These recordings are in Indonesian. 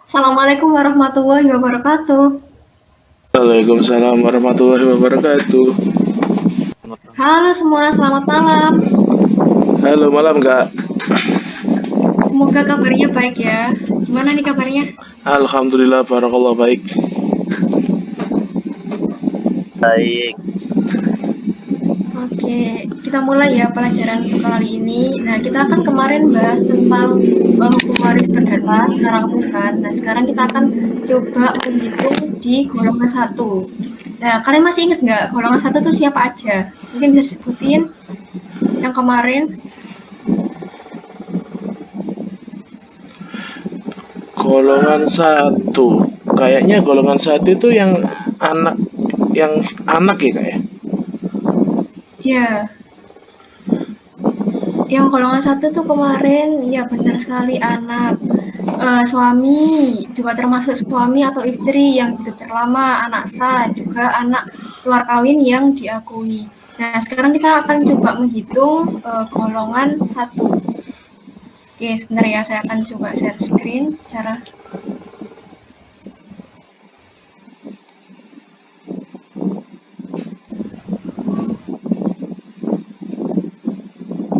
Assalamualaikum warahmatullahi wabarakatuh. Waalaikumsalam warahmatullahi wabarakatuh. Halo semua, selamat malam. Halo, malam Kak. Semoga kabarnya baik ya. Gimana nih kabarnya? Alhamdulillah, barakallah baik. Baik, Oke, kita mulai ya pelajaran untuk kali ini. Nah, kita kan kemarin bahas tentang hukum waris perdata secara umum kan. Nah, sekarang kita akan coba menghitung di golongan satu. Nah, kalian masih ingat nggak golongan satu tuh siapa aja? Mungkin bisa disebutin yang kemarin. Golongan satu. Kayaknya golongan satu itu anak yang anak ya Kak ya? Ya, yang golongan satu tuh kemarin, ya benar sekali anak. Suami, juga termasuk suami atau istri yang hidup terlama, anak sah, juga anak luar kawin yang diakui. Nah, sekarang kita akan coba menghitung golongan satu. Oke, sebentar ya, saya akan coba share screen cara.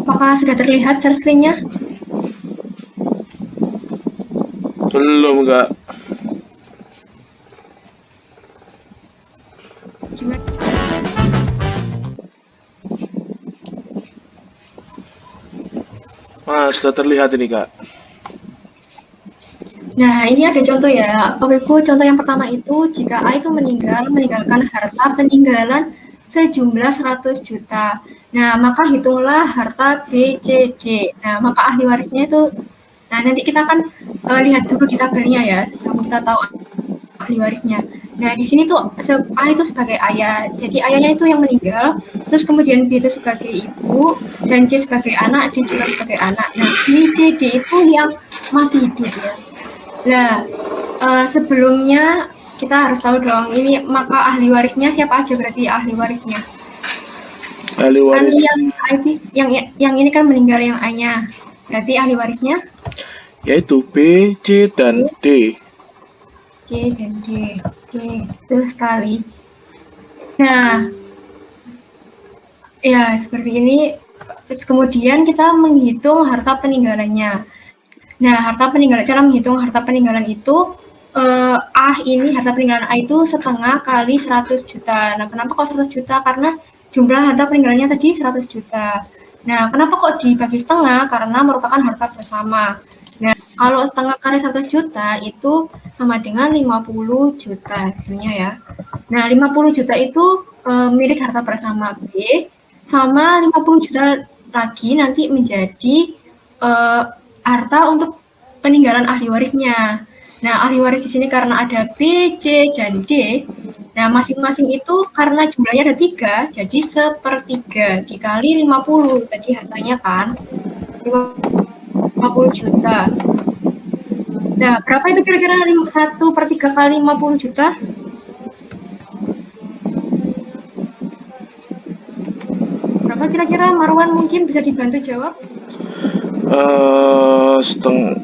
Apakah sudah terlihat share screen-nya? Belum Kak. Gimana? Sudah terlihat ini Kak. Nah, ini ada contoh ya. Bapak Ibu, contoh yang pertama itu jika A itu meninggalkan harta peninggalan sejumlah 100 juta. Nah, maka hitunglah harta B, C, D. Nah, maka ahli warisnya itu, nah nanti kita akan lihat dulu di tabelnya ya, sebelum kita tahu ahli warisnya. Nah, di sini tuh A itu sebagai ayah. Jadi ayahnya itu yang meninggal, terus kemudian B itu sebagai ibu, dan C sebagai anak, D juga sebagai anak. Nah, B, C, D itu yang masih hidup ya. Nah, sebelumnya kita harus tahu dong, ini maka ahli warisnya siapa aja berarti ahli warisnya? Ahli Kan waris yang ini kan meninggal yang A-nya. Berarti ahli warisnya yaitu B, C, dan D. C dan D. Oke, betul sekali. Nah, ya seperti ini. Kemudian kita menghitung harta peninggalannya. Nah, cara menghitung harta peninggalan itu harta peninggalan A itu setengah kali 100 juta. Nah, kenapa kok 100 juta? Karena jumlah harta peninggalannya tadi 100 juta. Nah, kenapa kok dibagi setengah? Karena merupakan harta bersama. Nah, kalau setengah kali 100 juta itu sama dengan 50 juta hasilnya ya. Nah, 50 juta itu milik harta bersama B, sama 50 juta lagi nanti menjadi harta untuk peninggalan ahli warisnya. Nah, ahli waris di sini karena ada B, C, dan D. Nah, masing-masing itu karena jumlahnya ada 3, jadi sepertiga dikali 50. Tadi hartanya kan 50 juta. Nah, berapa itu kira-kira 1/3 kali 50 juta? Berapa kira-kira, Marwan, mungkin bisa dibantu jawab?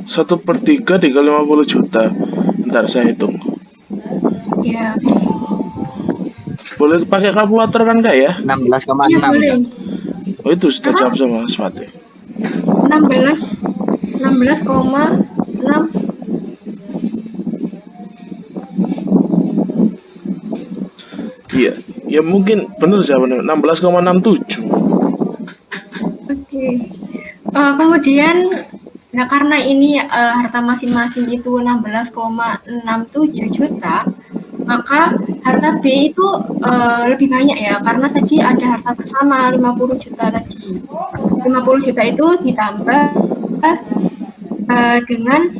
Satu per tiga dikali 50 juta. Bentar saya hitung. Ya, Boleh pakai kalkulator kan Kak ya? 16,6. iya boleh. Oh itu sudah jawab sama Mas Fatih. 16,6. Iya, ya mungkin benar jawabannya 16,67. Oke. Kemudian, nah karena ini harta masing-masing itu 16,67 juta, maka harta B itu lebih banyak ya, karena tadi ada harta bersama 50 juta tadi. 50 juta itu ditambah dengan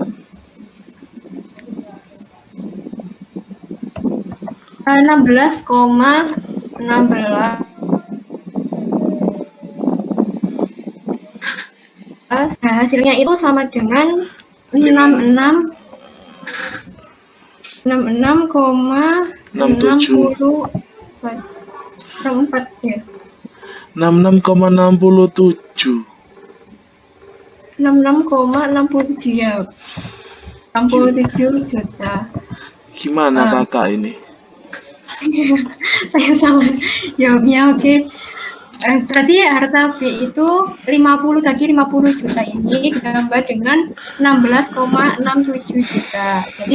16,16. Nah, hasilnya itu sama dengan 66,64 ya. 66,67. 66,67 ya. 67 juta. Gimana Eh, kakak ini? saya salah jawabnya, oke. Berarti harta B itu 50 juta ini ditambah dengan 16,67 juta. Jadi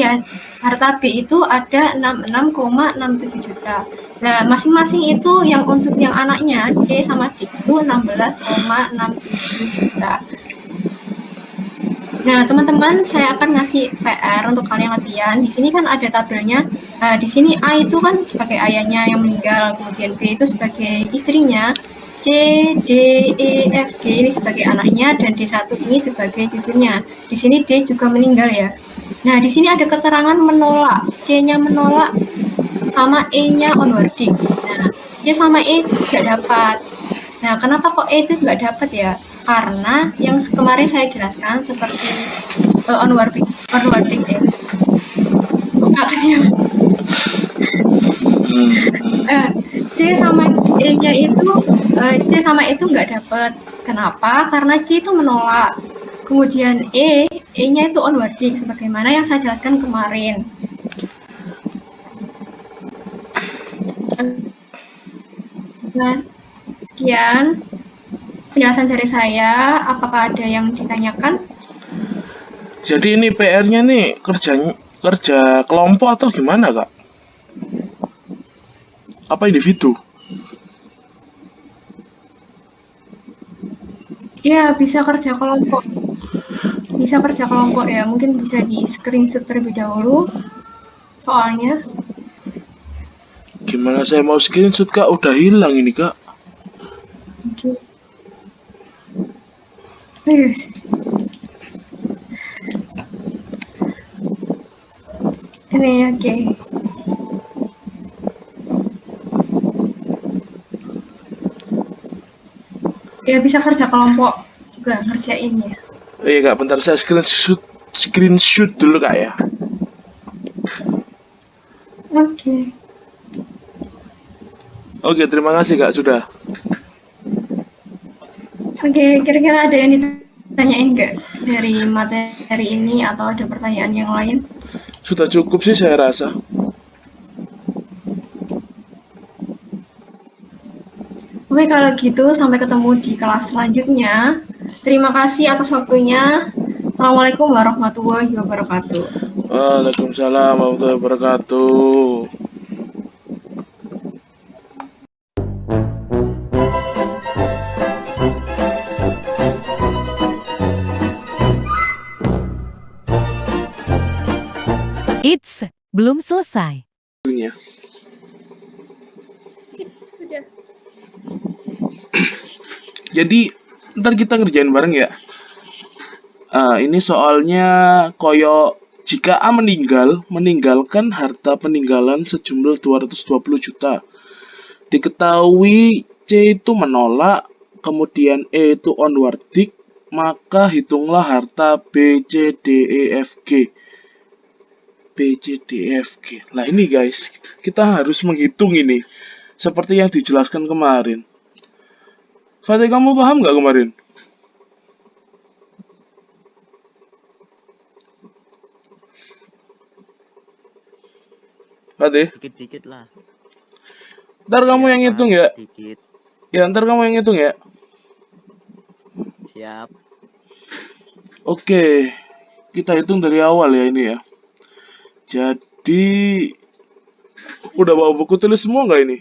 harta B itu ada 66,67 juta. Nah, masing-masing itu yang untuk yang anaknya C sama D itu 16,67 juta. Nah, teman-teman, saya akan ngasih PR untuk kalian latihan. Di sini kan ada tabelnya. Di sini A itu kan sebagai ayahnya yang meninggal, kemudian B itu sebagai istrinya, C, D, E, F, G ini sebagai anaknya, dan D1 ini sebagai cucunya. Di sini D juga meninggal ya. Nah, di sini ada keterangan menolak. C-nya menolak sama E-nya onwarding. Nah, C sama E itu tidak dapat. Nah, kenapa kok E itu nggak dapat ya? Karena yang kemarin saya jelaskan seperti onwarding ya. Kok katanya C sama E-nya itu C sama E itu nggak dapat. Kenapa? Karena C itu menolak. Kemudian E-nya itu onwarding sebagaimana yang saya jelaskan kemarin. Nah, sekian penjelasan dari saya. Apakah ada yang ditanyakan? Jadi ini PR-nya nih kerja kelompok atau gimana kak? Apa individu? Ya, bisa kerja kelompok. Bisa kerja kelompok ya. Mungkin bisa di screenshot terlebih dahulu soalnya. Gimana saya mau screenshot kak? Udah hilang ini kak. Oke. Yes. Ini oke. Ya bisa kerja kelompok juga ngerjain ya. Iya kak, bentar saya screenshot dulu kak ya. Oke. Oke, terima kasih kak sudah. Oke, kira-kira ada yang ditanyain nggak dari materi ini atau ada pertanyaan yang lain? Sudah cukup sih saya rasa. Oke, kalau gitu sampai ketemu di kelas selanjutnya. Terima kasih atas waktunya. Assalamualaikum warahmatullahi wabarakatuh. Waalaikumsalam warahmatullahi wabarakatuh. It's belum selesai. Sip, sudah. Jadi ntar kita ngerjain bareng ya. Ini soalnya koyo jika A meninggalkan harta peninggalan sejumlah 220 juta. Diketahui C itu menolak, kemudian E itu onwarding, maka hitunglah harta B, C, D, E, F, G. B, C, D, E, F, G. Nah ini guys, kita harus menghitung ini. Seperti yang dijelaskan kemarin. Fatih, kamu paham nggak kemarin? Fatih, Dikit-dikit lah. ntar kamu Ya, yang paham ngitung ya. dikit. Ya, ntar kamu yang ngitung ya. Siap. Oke, kita hitung dari awal ya ini ya. Jadi, udah bawa buku tulis semua nggak ini?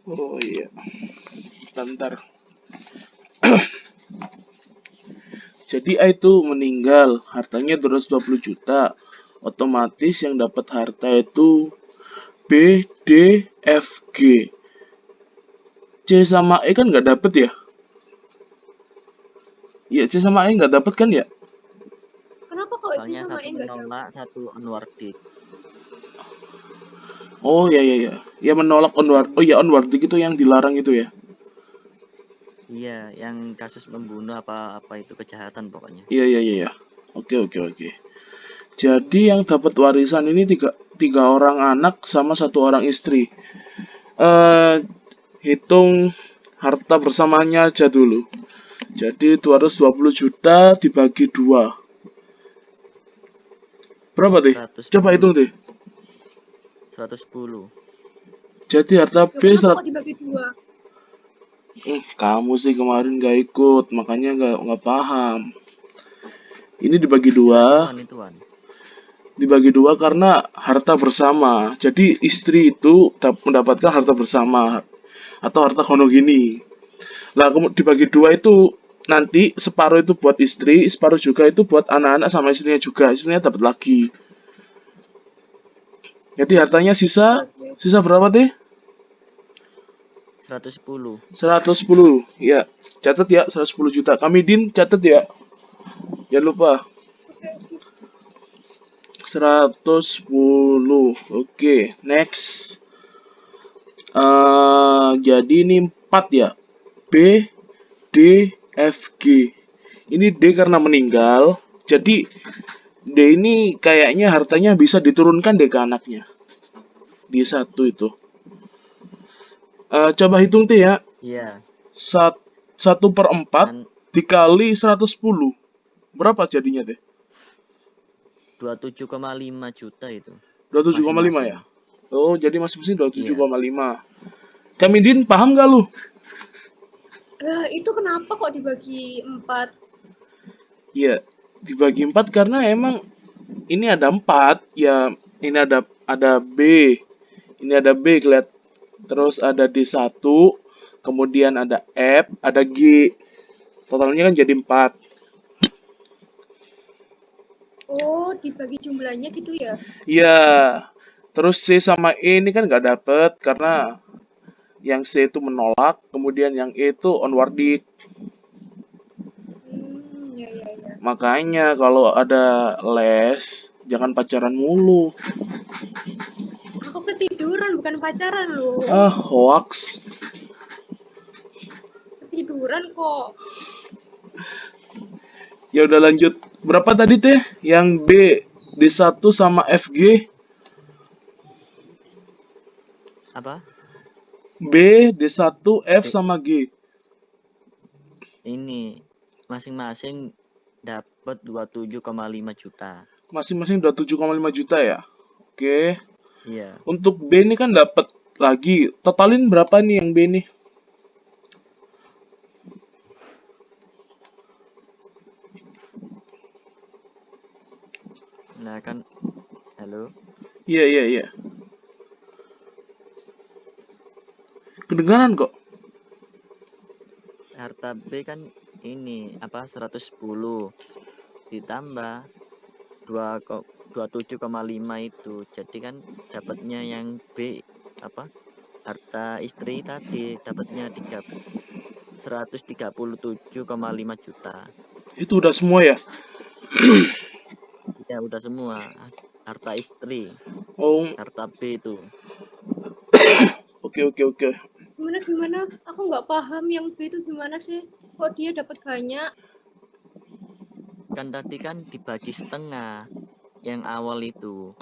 Oh iya, bentar. Jadi A itu meninggal, hartanya 220 juta. Otomatis yang dapat harta itu B, D, F, G. C sama E kan nggak dapet ya? Iya, C sama E nggak dapet kan ya? Kenapa kok C Soalnya sama satu E nggak dapat? menolak, satu onwarding. Oh iya iya iya. Ya menolak onward. Oh iya onwarding itu yang dilarang itu ya. Iya, yang kasus membunuh apa itu kejahatan pokoknya. Iya iya iya. Iya. Oke oke oke. Jadi yang dapat warisan ini tiga orang anak sama satu orang istri. Hitung harta bersamanya aja dulu. Jadi 220 juta dibagi 2. Berapa deh? Coba hitung 110. deh. 110. Jadi harta Loh, B kenapa kok dibagi 2? kamu sih kemarin gak ikut, makanya nggak paham. Ini dibagi Jelasin 2, Tuan. dibagi 2 karena harta bersama. Jadi istri itu mendapatkan harta bersama atau harta honogini. Lah dibagi 2 itu nanti separuh itu buat istri, separuh juga itu buat anak-anak sama istrinya juga. Istrinya dapat lagi. Jadi hartanya sisa Oke. berapa deh? 110. 110. Ya, catat ya 110 juta. Kami Din catat ya. Jangan lupa. 110. Oke, next. Jadi ini 4 ya. B, D, F, G. Ini D karena meninggal. Jadi D ini kayaknya hartanya bisa diturunkan deh ke anaknya. D1 itu. Coba hitung tuh ya. Iya. 1/4 Dan dikali 110. Berapa jadinya deh? 27,5 juta itu. 27,5 Masing-masing. ya? Oh, jadi masing-masing Iya. 27,5. Kamidin paham gak lu? Lah, itu kenapa kok dibagi 4? Iya, dibagi 4 karena emang ini ada 4 ya. Ini ada B. Ini ada B lihat. Terus ada D1, kemudian ada F, ada G. Totalnya kan jadi 4. Oh, dibagi jumlahnya gitu ya? Iya. Terus C sama E ini kan nggak dapet karena yang C itu menolak, kemudian yang E itu onwarding. Ya, ya, ya. Makanya kalau ada les, jangan pacaran mulu. Aku ketiduran, bukan pacaran loh. Hoax. Ketiduran kok. Ya udah lanjut. Berapa tadi teh? Yang B, D1 sama FG? Apa? B, D1, F B. sama G. Ini masing-masing dapat 27,5 juta. Masing-masing 27,5 juta ya? Oke. Iya. Untuk B ini kan dapat lagi. Totalin berapa nih yang B nih? Nah kan, halo. Iya. Kedengaran kok. Harta B kan ini apa 110 ditambah 27,5 itu. Jadi kan dapatnya yang B apa? Harta istri tadi dapatnya 137,5 juta. Itu udah semua ya? Ya udah semua. Harta istri, Oh, harta B itu. oke. Gimana? Aku nggak paham yang B itu gimana sih? Kok dia dapat banyak? Kan tadi kan dibagi setengah yang awal itu.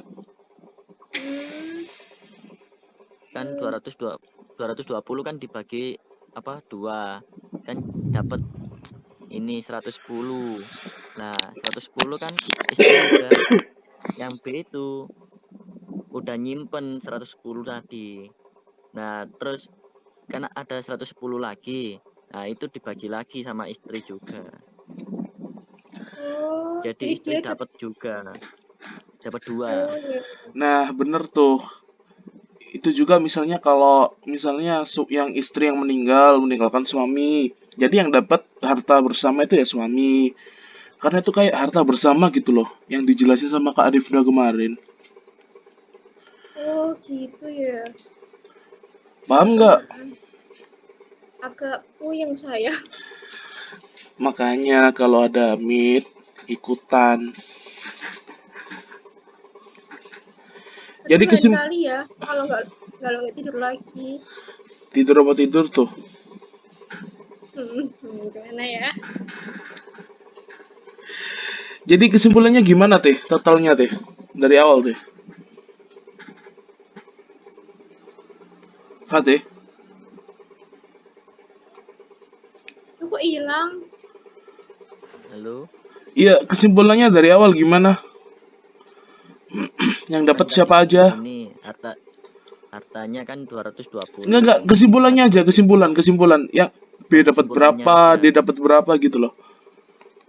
Kan 220 kan dibagi apa 2 kan dapat ini 110. Nah 110 kan istri udah yang B itu udah nyimpen 110 tadi. Nah terus kan ada 110 lagi. Nah itu dibagi lagi sama istri juga. Oh, Jadi istri dia dapat juga, dapat 2. Nah, bener tuh. Itu juga misalnya kalau misalnya yang istri yang meninggalkan suami. Jadi yang dapat harta bersama itu ya suami. Karena itu kayak harta bersama gitu loh, yang dijelasin sama Kak Arifna kemarin. Oh, gitu ya. Paham nggak? Agak puyeng saya. Makanya kalau ada meet, ikutan. Jadi Tapi lain kali ya, kalau nggak tidur lagi. tidur apa tidur tuh? Gimana ya? Jadi kesimpulannya gimana teh? Totalnya teh dari awal teh. Teh. hilang? Halo. Iya, kesimpulannya dari awal gimana? Yang dapat Kan siapa tadi aja? Ini hartanya kan 220. Enggak, kesimpulannya aja, kesimpulan. Yang B dapat Kesimpulannya berapa, aja. D dapat berapa gitu loh.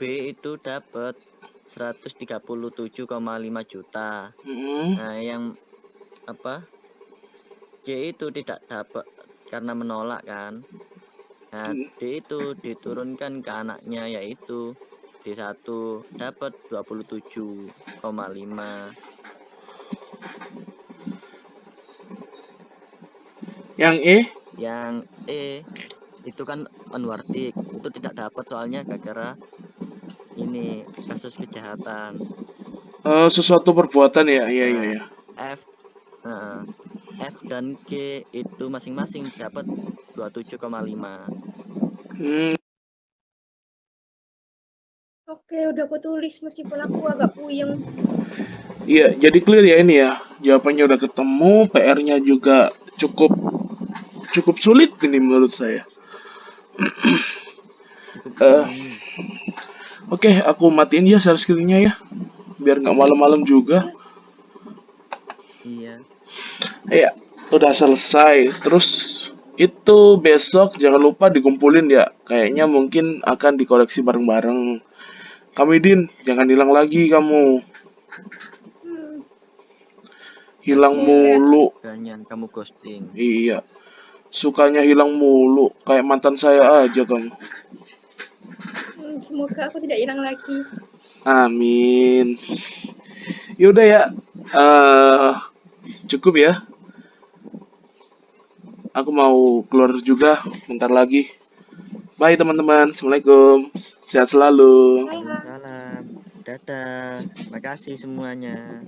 B itu dapat 137,5 juta. Mm-mm. Nah, yang apa? C itu tidak dapat karena menolak kan. Nah, D itu diturunkan ke anaknya yaitu D1 dapat 27,5. Yang E? Yang E itu kan onwardik, itu tidak dapat soalnya gara-gara ini kasus kejahatan. Sesuatu perbuatan ya, iya. F F dan G itu masing-masing dapat 27,5. Oke, udah aku tulis meskipun aku agak puyeng. Iya, jadi clear ya ini ya. Jawabannya udah ketemu, PR-nya juga cukup sulit ini menurut saya. Cukup ini. Oke, aku matiin ya share screen-nya ya. Biar nggak malam-malam juga. Iya. Iya, udah selesai. Terus itu besok jangan lupa dikumpulin ya. Kayaknya mungkin akan dikoleksi bareng-bareng. Kamidin, jangan hilang lagi kamu. Hilang mulu. Jangan kamu ghosting. Iya. Sukanya hilang mulu. Kayak mantan saya aja kamu. Semoga aku tidak hilang lagi. Amin. Yaudah ya. Cukup ya. Aku mau keluar juga bentar lagi. Bye teman-teman. Assalamualaikum. Sehat selalu. Salam. Dadah. Makasih semuanya.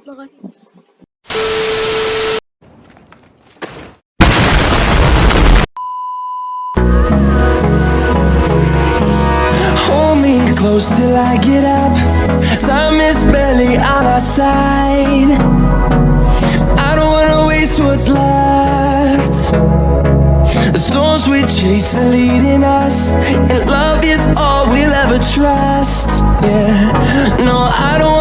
Makasih. Hold me close till I get up. Time is barely on our side. I don't wanna waste what's left. The storms we chase are leading us, and love is all we'll ever trust. Yeah, no, I don't